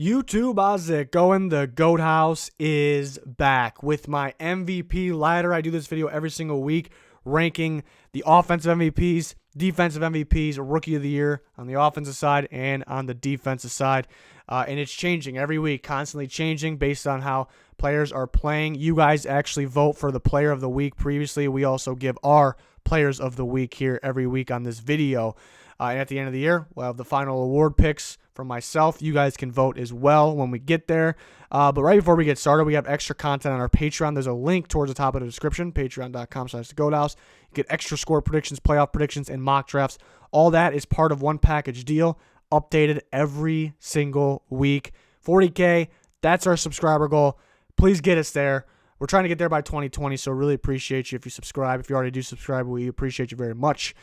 YouTube, how's it going? The GOAT House is back with my MVP ladder. I do this video every single week, ranking the offensive MVPs, defensive MVPs, Rookie of the Year on the offensive side and on the defensive side. And it's changing every week, constantly changing based on how players are playing. You guys actually vote for the player of the week. Previously, we also give our players of the week here every week on this video. And at the end of the year, we'll have the final award picks from myself. You guys can vote as well when we get there. But right before we get started, we have extra content on our Patreon. There's a link towards the top of the description, patreon.com/thegoathouse. You get extra score predictions, playoff predictions, and mock drafts. All that is part of one package deal, updated every single week. 40K, that's our subscriber goal. Please get us there. We're trying to get there by 2020, so really appreciate you if you subscribe. If you already do subscribe, we appreciate you very much.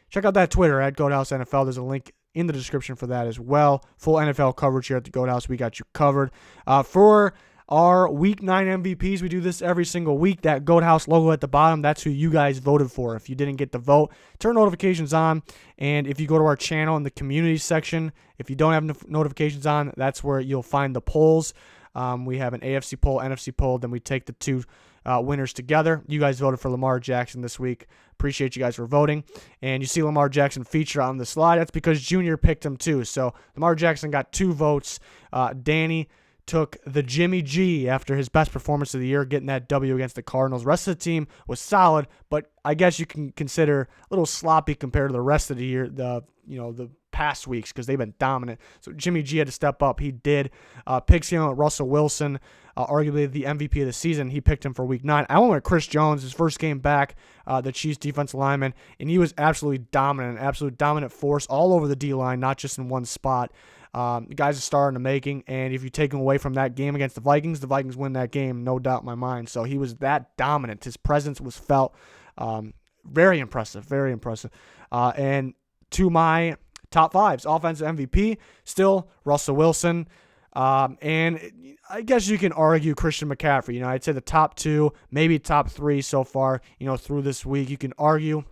Check out that Twitter at GoatHouseNFL. There's a link in the description for that as well. Full NFL coverage here at the GOAT House. We got you covered. For our Week 9 MVPs, we do this every single week. That GOAT House logo at the bottom, that's who you guys voted for. If you didn't get the vote, turn notifications on. And if you go to our channel in the community section, if you don't have notifications on, that's where you'll find the polls. We have an AFC poll, NFC poll, then we take the two winners together. You guys voted for Lamar Jackson this week. Appreciate you guys for voting. And you see Lamar Jackson featured on the slide. That's because Junior picked him too. So Lamar Jackson got 2 votes. Danny took the Jimmy G after his best performance of the year, getting that W against the Cardinals. The rest of the team was solid, but I guess you can consider a little sloppy compared to the rest of the year, the past weeks, because they've been dominant. So Jimmy G had to step up. He did. Picks him at Russell Wilson, arguably the MVP of the season. He picked him for Week 9. I went with Chris Jones, his first game back, the Chiefs defensive lineman, and he was absolutely dominant, absolute dominant force all over the D-line, not just in one spot. The guy's a star in the making, and if you take him away from that game against the Vikings win that game, no doubt in my mind. So he was that dominant. His presence was felt. Very impressive, very impressive. And to my top 5s, offensive MVP, still Russell Wilson. And I guess you can argue Christian McCaffrey. I'd say the top 2, maybe top 3 so far, through this week. You can argue.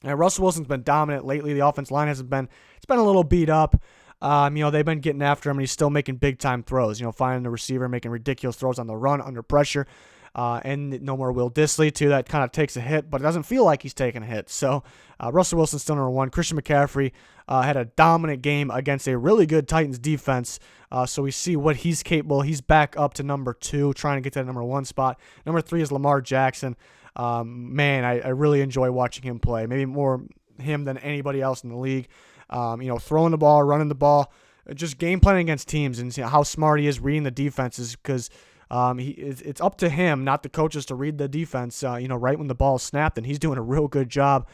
And Russell Wilson's been dominant lately. The offense line it's been a little beat up. They've been getting after him, and he's still making big-time throws. Finding the receiver, making ridiculous throws on the run under pressure. And no more Will Dissly, too. That kind of takes a hit, but it doesn't feel like he's taking a hit. So Russell Wilson's still number 1. Christian McCaffrey had a dominant game against a really good Titans defense. So we see what he's capable. He's back up to number 2, trying to get to that number 1 spot. Number 3 is Lamar Jackson. Man, I really enjoy watching him play. Maybe more him than anybody else in the league. Throwing the ball, running the ball, just game planning against teams, and how smart he is reading the defenses, because it's up to him, not the coaches, to read the defense, right when the ball is snapped, and he's doing a real good job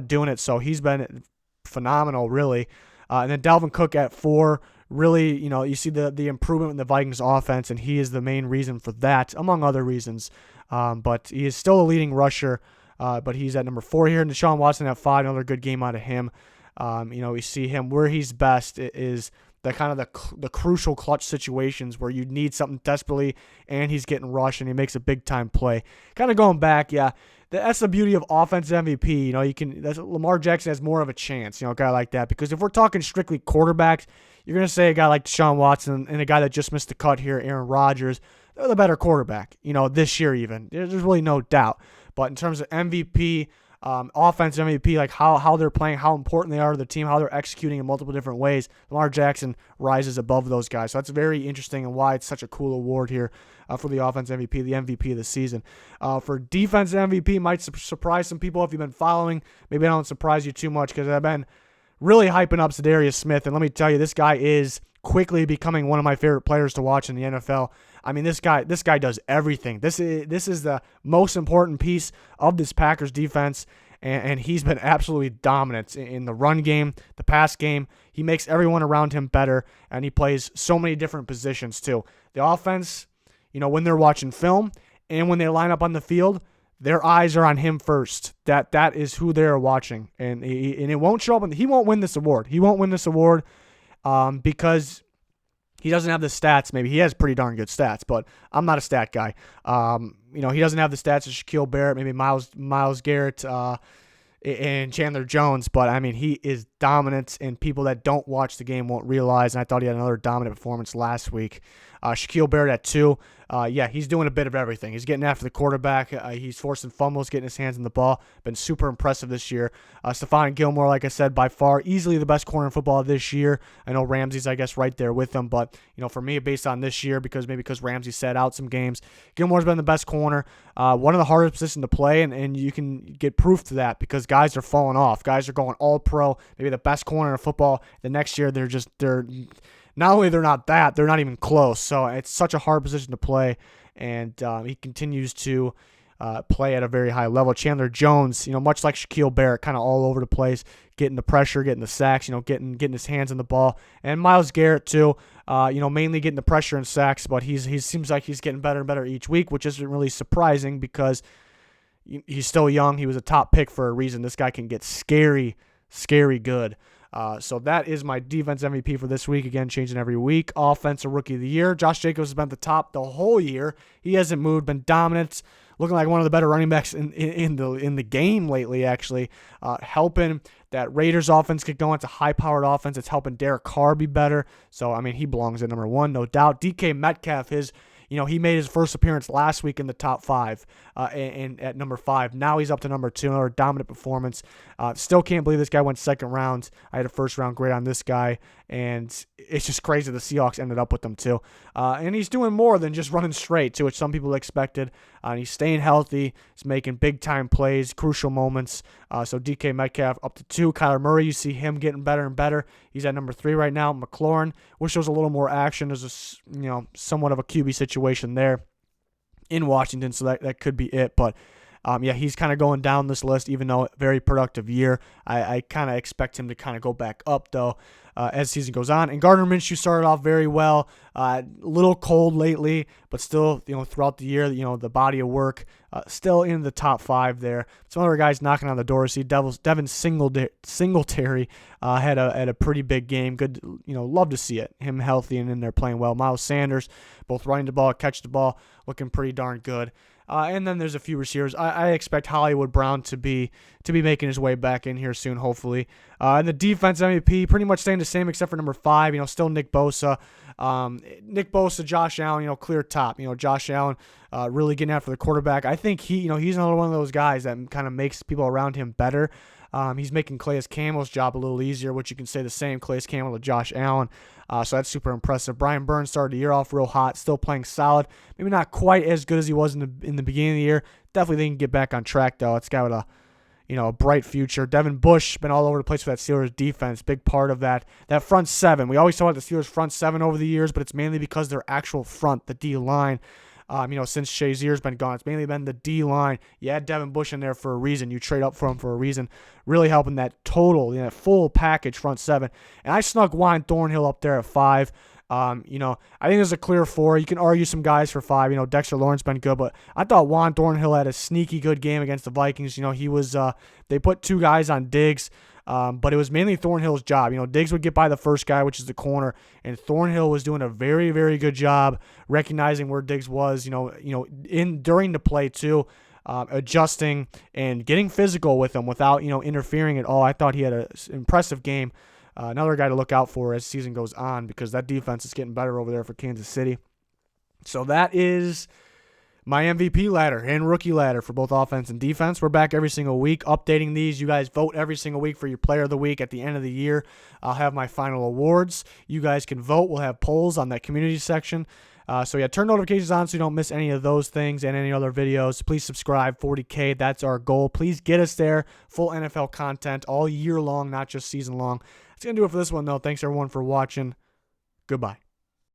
doing it. So he's been phenomenal, really. And then Dalvin Cook at 4, really, you see the improvement in the Vikings offense, and he is the main reason for that, among other reasons. But he is still a leading rusher, but he's at number 4 here. And Deshaun Watson at 5, another good game out of him. We see him where he's best is the kind of the crucial clutch situations where you need something desperately, and he's getting rushed and he makes a big time play. Kind of going back, yeah. That's the beauty of offensive MVP. Lamar Jackson has more of a chance, a guy like that, because if we're talking strictly quarterbacks, you're gonna say a guy like Deshaun Watson and a guy that just missed the cut here, Aaron Rodgers, they're the better quarterback. This year even. There's really no doubt. But in terms of MVP. Offensive MVP, like how they're playing, how important they are to the team, how they're executing in multiple different ways, Lamar Jackson rises above those guys. So that's very interesting, and why it's such a cool award here for the offensive MVP, the MVP of the season. For defensive MVP, might surprise some people if you've been following. Maybe I don't surprise you too much, because I've been really hyping up Za'Darius Smith, and let me tell you, this guy is quickly becoming one of my favorite players to watch in the NFL. I mean, this guy does everything. This is the most important piece of this Packers defense, and he's been absolutely dominant in the run game, the pass game. He makes everyone around him better, and he plays so many different positions too. The offense, when they're watching film and when they line up on the field, their eyes are on him first. That is who they're watching, and it won't show up. And he won't win this award. He won't win this award because he doesn't have the stats. Maybe he has pretty darn good stats, but I'm not a stat guy. He doesn't have the stats of Shaquille Barrett, maybe Myles Garrett. and Chandler Jones, but I mean, he is dominant, and people that don't watch the game won't realize. And I thought he had another dominant performance last week. Shaquille Barrett at 2. Yeah, he's doing a bit of everything. He's getting after the quarterback. He's forcing fumbles, getting his hands on the ball. Been super impressive this year. Stephon Gilmore, like I said, by far easily the best corner in football this year. I know Ramsey's, I guess, right there with him, but for me, based on this year, because Ramsey sat out some games, Gilmore's been the best corner. One of the hardest positions to play, and you can get proof to that because guys are falling off. Guys are going all pro, maybe the best corner in football. The next year, they're not only they're not that, they're not even close. So it's such a hard position to play, and he continues to play at a very high level. Chandler Jones, much like Shaquille Barrett, kind of all over the place, getting the pressure, getting the sacks, getting his hands on the ball. And Myles Garrett too, mainly getting the pressure and sacks, but he seems like he's getting better and better each week, which isn't really surprising because he's still young. He was a top pick for a reason. This guy can get scary good. So that is my defense MVP for this week. Again, changing every week. Offensive Rookie of the Year. Josh Jacobs has been at the top the whole year. He hasn't moved, been dominant, looking like one of the better running backs in the game lately, actually. Helping that Raiders offense get going. It's a high-powered offense. It's helping Derek Carr be better. So, I mean, he belongs at number 1, no doubt. DK Metcalf, he made his first appearance last week in the top 5 and at number 5. Now he's up to number 2, another dominant performance. Still can't believe this guy went second round. I had a first round grade on this guy, and it's just crazy the Seahawks ended up with him too. And he's doing more than just running straight, too, which some people expected. He's staying healthy. He's making big-time plays, crucial moments. So DK Metcalf up to 2. Kyler Murray, you see him getting better and better. He's at number 3 right now. McLaurin, wish there was a little more action. There's somewhat of a QB situation there in Washington, so that could be it. But he's kind of going down this list, even though very productive year. I kind of expect him to kind of go back up, though, as season goes on. And Gardner Minshew started off very well. A little cold lately, but still, throughout the year, the body of work, still in the top 5 there. Some other guys knocking on the door. See, Devin Singletary had a pretty big game. Good, love to see it. Him healthy and in there playing well. Miles Sanders, both running the ball, catch the ball, looking pretty darn good. And then there's a few receivers. I expect Hollywood Brown to be making his way back in here soon, hopefully. And the defense MVP pretty much staying the same except for number 5. Still Nick Bosa. Josh Allen. Clear top. Josh Allen really getting after the quarterback. I think he's another one of those guys that kind of makes people around him better. He's making Calais Campbell's job a little easier, which you can say the same, Calais Campbell to Josh Allen. So that's super impressive. Brian Burns started the year off real hot, still playing solid. Maybe not quite as good as he was in the beginning of the year. Definitely they can get back on track, though. It's got a bright future. Devin Bush been all over the place for that Steelers defense. Big part of that front 7. We always talk about the Steelers front 7 over the years, but it's mainly because their actual front, the D line. Since Shazier's been gone, it's mainly been the D-line. You had Devin Bush in there for a reason. You trade up for him for a reason. Really helping that total, that full package front 7. And I snuck Juan Thornhill up there at 5. I think there's a clear 4. You can argue some guys for 5. Dexter Lawrence been good, but I thought Juan Thornhill had a sneaky good game against the Vikings. He was they put 2 guys on Diggs. But it was mainly Thornhill's job. Diggs would get by the first guy, which is the corner, and Thornhill was doing a very, very good job recognizing where Diggs was. During the play too, adjusting and getting physical with him without interfering at all. I thought he had an impressive game. Another guy to look out for as season goes on because that defense is getting better over there for Kansas City. So that is my MVP ladder and rookie ladder for both offense and defense. We're back every single week updating these. You guys vote every single week for your player of the week. At the end of the year, I'll have my final awards. You guys can vote. We'll have polls on that community section. Turn notifications on so you don't miss any of those things and any other videos. Please subscribe. 40K, that's our goal. Please get us there. Full NFL content all year long, not just season long. That's going to do it for this one, though. Thanks, everyone, for watching. Goodbye.